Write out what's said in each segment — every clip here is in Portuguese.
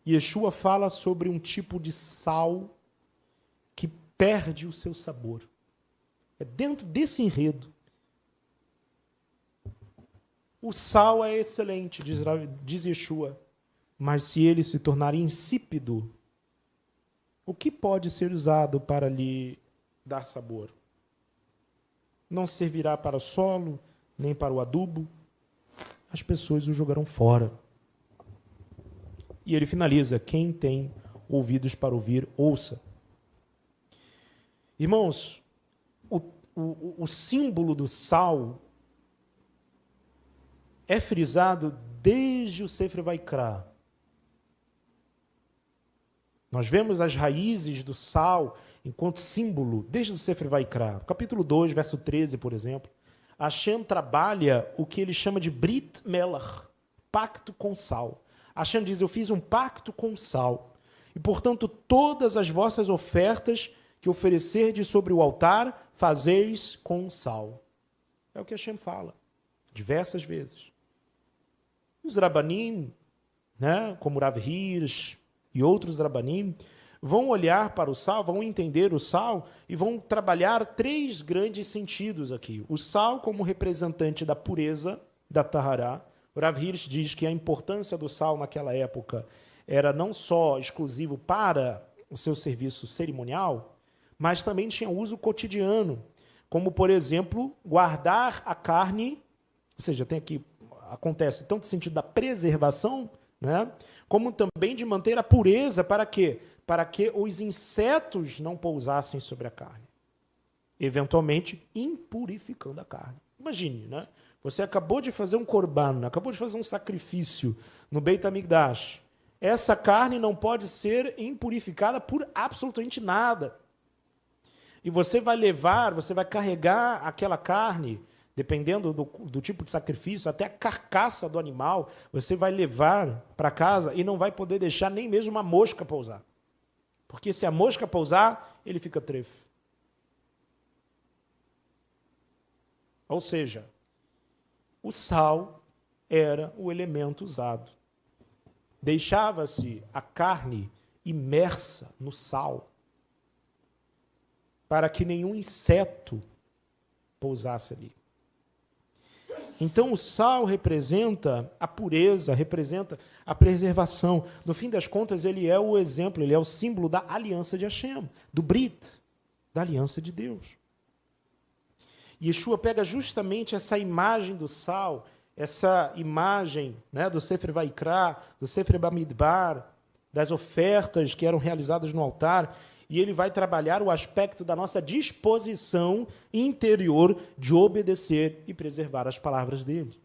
Yeshua fala sobre um tipo de sal que perde o seu sabor. É dentro desse enredo. O sal é excelente, diz Yeshua, mas se ele se tornar insípido, o que pode ser usado para lhe dar sabor? Não servirá para o solo, nem para o adubo. As pessoas o jogarão fora. E ele finaliza: quem tem ouvidos para ouvir, ouça. Irmãos, o símbolo do sal é frisado desde o Sefer Vaikra. Nós vemos as raízes do sal enquanto símbolo desde o Sefer Vaikra. Capítulo 2, verso 13, por exemplo. Hashem trabalha o que ele chama de Brit Melach, pacto com sal. Hashem diz: eu fiz um pacto com sal, e, portanto, todas as vossas ofertas que oferecerdes sobre o altar, fazeis com sal. É o que Hashem fala, diversas vezes. Os Rabanim, né, como Rav Hirsch e outros Rabanim, vão olhar para o sal, vão entender o sal e vão trabalhar 3 grandes sentidos aqui. O sal como representante da pureza, da Tahará. O Rav Hirsch diz que a importância do sal naquela época era não só exclusivo para o seu serviço cerimonial, mas também tinha uso cotidiano, como, por exemplo, guardar a carne, ou seja, tem aqui, acontece tanto no sentido da preservação, né, como também de manter a pureza. Para quê? Para que os insetos não pousassem sobre a carne, eventualmente impurificando a carne. Imagine, né? Você acabou de fazer um korban, acabou de fazer um sacrifício no Beit HaMikdash. Essa carne não pode ser impurificada por absolutamente nada. E você vai levar, você vai carregar aquela carne, dependendo do tipo de sacrifício, até a carcaça do animal, você vai levar para casa e não vai poder deixar nem mesmo uma mosca pousar. Porque se a mosca pousar, ele fica trefo. Ou seja, o sal era o elemento usado. Deixava-se a carne imersa no sal para que nenhum inseto pousasse ali. Então, o sal representa a pureza, representa a preservação. No fim das contas, ele é o exemplo, ele é o símbolo da aliança de Hashem, do Brit, da aliança de Deus. Yeshua pega justamente essa imagem do sal, essa imagem, né, do Sefer Vaikra, do Sefer Bamidbar, das ofertas que eram realizadas no altar, e ele vai trabalhar o aspecto da nossa disposição interior de obedecer e preservar as palavras dele.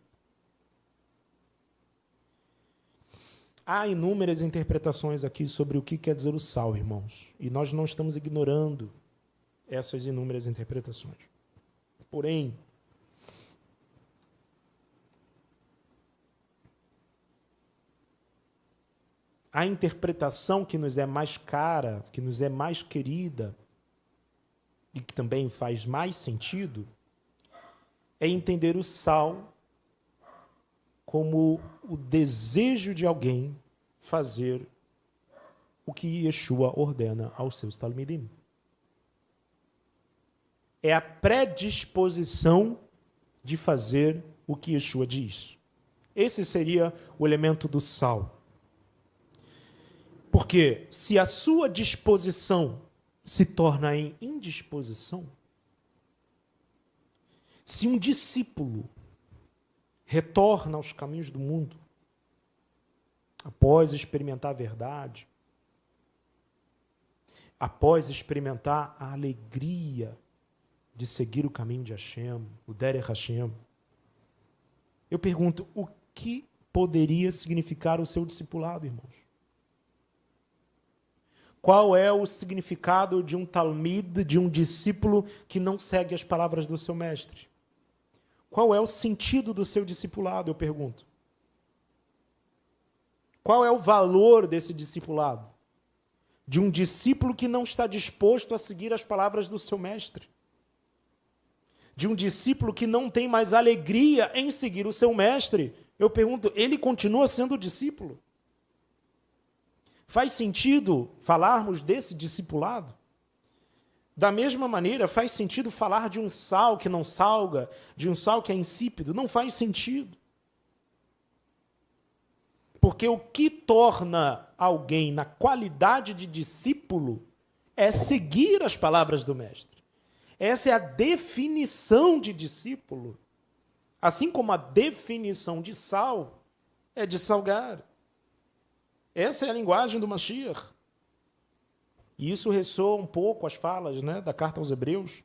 Há inúmeras interpretações aqui sobre o que quer dizer o sal, irmãos, e nós não estamos ignorando essas inúmeras interpretações. Porém, a interpretação que nos é mais cara, que nos é mais querida, e que também faz mais sentido, é entender o sal como o desejo de alguém fazer o que Yeshua ordena aos seus talmidim. É a predisposição de fazer o que Yeshua diz. Esse seria o elemento do sal. Porque se a sua disposição se torna em indisposição, se um discípulo retorna aos caminhos do mundo, após experimentar a verdade, após experimentar a alegria de seguir o caminho de Hashem, o Derech Hashem, eu pergunto, o que poderia significar o seu discipulado, irmãos? Qual é o significado de um talmid, de um discípulo que não segue as palavras do seu mestre? Qual é o sentido do seu discipulado, eu pergunto? Qual é o valor desse discipulado? De um discípulo que não está disposto a seguir as palavras do seu mestre? De um discípulo que não tem mais alegria em seguir o seu mestre? Eu pergunto, ele continua sendo discípulo? Faz sentido falarmos desse discipulado? Da mesma maneira, faz sentido falar de um sal que não salga, de um sal que é insípido? Não faz sentido. Porque o que torna alguém na qualidade de discípulo é seguir as palavras do Mestre. Essa é a definição de discípulo. Assim como a definição de sal é de salgar. Essa é a linguagem do Mashiach. E isso ressoa um pouco as falas, né, da carta aos Hebreus.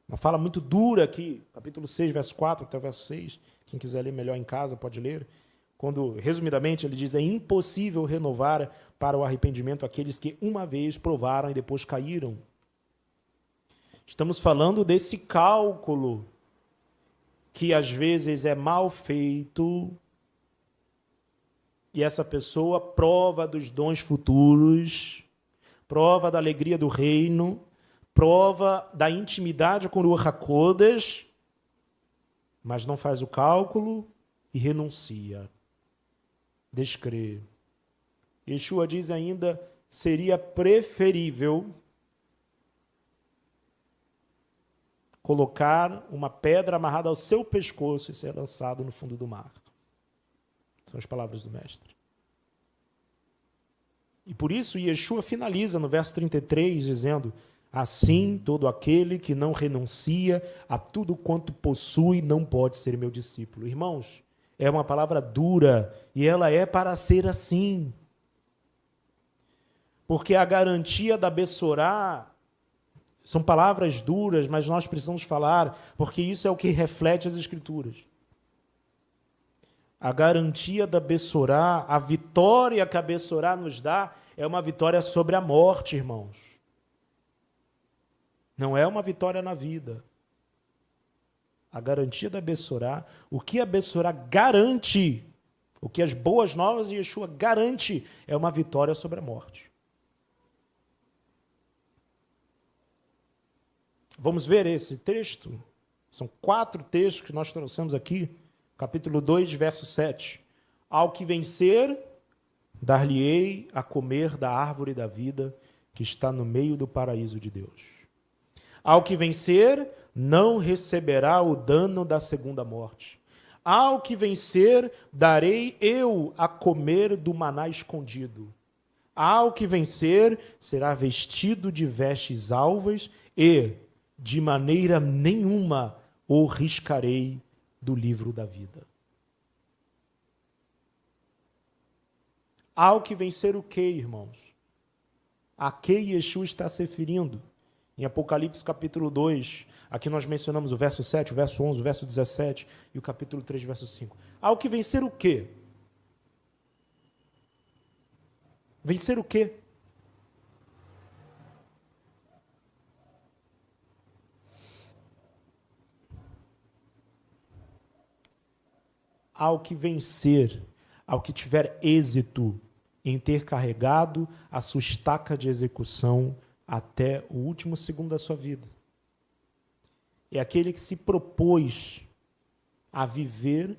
Uma fala muito dura aqui, capítulo 6, verso 4 até o verso 6. Quem quiser ler melhor em casa pode ler. Quando, resumidamente, ele diz: é impossível renovar para o arrependimento aqueles que uma vez provaram e depois caíram. Estamos falando desse cálculo que às vezes é mal feito e essa pessoa prova dos dons futuros, prova da alegria do reino, prova da intimidade com o Ruach HaKodesh, mas não faz o cálculo e renuncia. Descrê. Yeshua diz ainda: seria preferível colocar uma pedra amarrada ao seu pescoço e ser lançado no fundo do mar. São as palavras do Mestre. E por isso Yeshua finaliza no verso 33, dizendo: assim, todo aquele que não renuncia a tudo quanto possui não pode ser meu discípulo. Irmãos, é uma palavra dura e ela é para ser assim. Porque a garantia da Bessorá são palavras duras, mas nós precisamos falar, porque isso é o que reflete as Escrituras. A garantia da Bessorá, a vitória que a Bessorá nos dá, é uma vitória sobre a morte, irmãos. Não é uma vitória na vida. A garantia da Bessorá, o que a Bessorá garante, o que as boas novas de Yeshua garante, é uma vitória sobre a morte. Vamos ver esse texto? São 4 textos que nós trouxemos aqui. Capítulo 2, verso 7. Ao que vencer, dar-lhe-ei a comer da árvore da vida que está no meio do paraíso de Deus. Ao que vencer, não receberá o dano da segunda morte. Ao que vencer, darei eu a comer do maná escondido. Ao que vencer, será vestido de vestes alvas e, de maneira nenhuma, o riscarei do livro da vida. Ao que vencer o quê, irmãos? A que Yeshua está se referindo? Em Apocalipse capítulo 2, aqui nós mencionamos o verso 7, o verso 11, o verso 17 e o capítulo 3, verso 5. Ao que vencer o quê? Vencer o quê? Ao que vencer, ao que tiver êxito em ter carregado a sua estaca de execução até o último segundo da sua vida. É aquele que se propôs a viver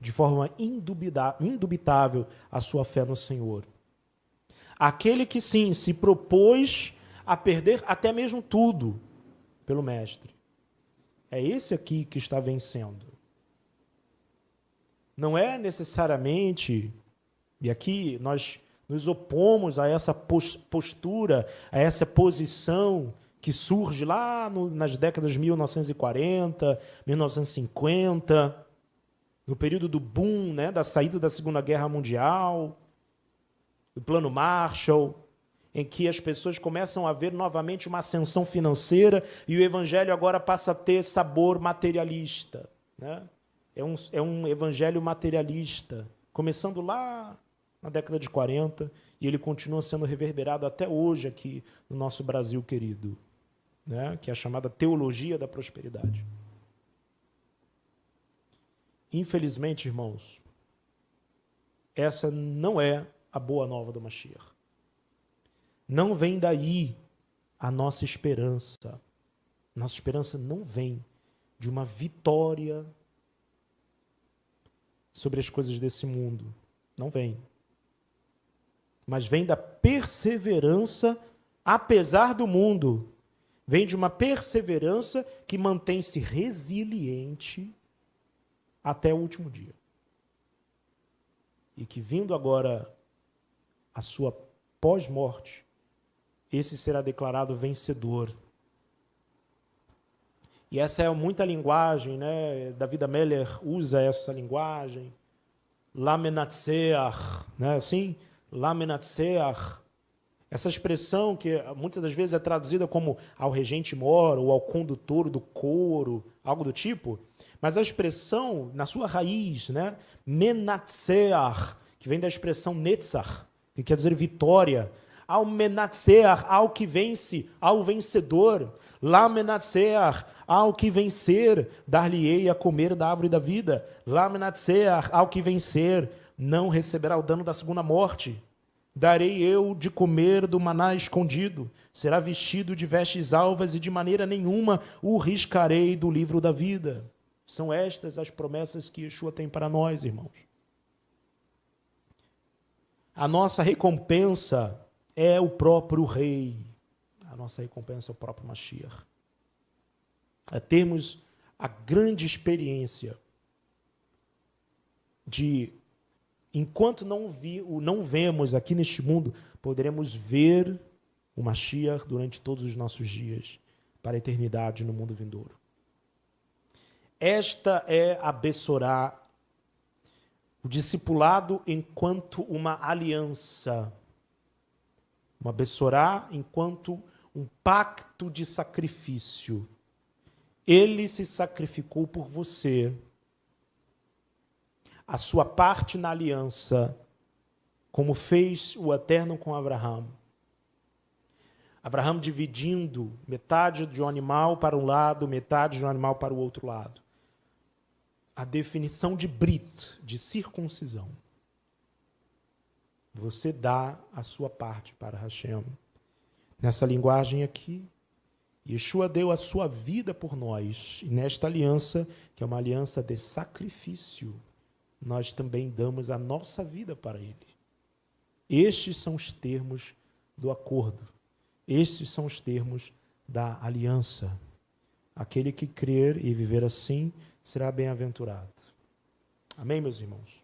de forma indubitável a sua fé no Senhor. Aquele que, sim, se propôs a perder até mesmo tudo pelo Mestre. É esse aqui que está vencendo. Não é necessariamente, e aqui nós nos opomos a essa postura, a essa posição que surge lá nas décadas de 1940, 1950, no período do boom, né, da saída da Segunda Guerra Mundial, do Plano Marshall, em que as pessoas começam a ver novamente uma ascensão financeira e o evangelho agora passa a ter sabor materialista, né? É um evangelho materialista, começando lá na década de 40, e ele continua sendo reverberado até hoje aqui no nosso Brasil querido, né? Que é a chamada teologia da prosperidade. Infelizmente, irmãos, essa não é a boa nova do Mashiach. Não vem daí a nossa esperança. Nossa esperança não vem de uma vitória sobre as coisas desse mundo. Não vem. mas vem da perseverança apesar do mundo. Vem de uma perseverança que mantém-se resiliente até o último dia. E que, vindo agora a sua pós-morte, esse será declarado vencedor. E essa é muita linguagem, né? David Meller usa essa linguagem. Lamenatseach, né? Assim, Lamenatseach. Essa expressão que muitas das vezes é traduzida como ao regente mor ou ao condutor do coro, algo do tipo. Mas a expressão, na sua raiz, né? Menatseach, que vem da expressão netzach, que quer dizer vitória. Ao menatseach, ao que vence, ao vencedor. Lá menatseach, ao que vencer, dar-lhe-ei a comer da árvore da vida. Lá menatseach, ao que vencer, não receberá o dano da segunda morte. Darei eu de comer do maná escondido. Será vestido de vestes alvas e de maneira nenhuma o riscarei do livro da vida. São estas as promessas que Yeshua tem para nós, irmãos. A nossa recompensa é o próprio Rei. A nossa recompensa é o próprio Mashiach. É termos a grande experiência de, enquanto não vemos aqui neste mundo, poderemos ver o Mashiach durante todos os nossos dias, para a eternidade no mundo vindouro. Esta é a Bessorá, o discipulado enquanto uma aliança. Uma Bessorá enquanto um pacto de sacrifício. Ele se sacrificou por você. A sua parte na aliança, como fez o Eterno com Abraão. Abraão dividindo metade de um animal para um lado, metade de um animal para o outro lado. A definição de Brit, de circuncisão. Você dá a sua parte para Hashem. Nessa linguagem aqui, Yeshua deu a sua vida por nós. E nesta aliança, que é uma aliança de sacrifício, nós também damos a nossa vida para Ele. Estes são os termos do acordo. Estes são os termos da aliança. Aquele que crer e viver assim será bem-aventurado. Amém, meus irmãos?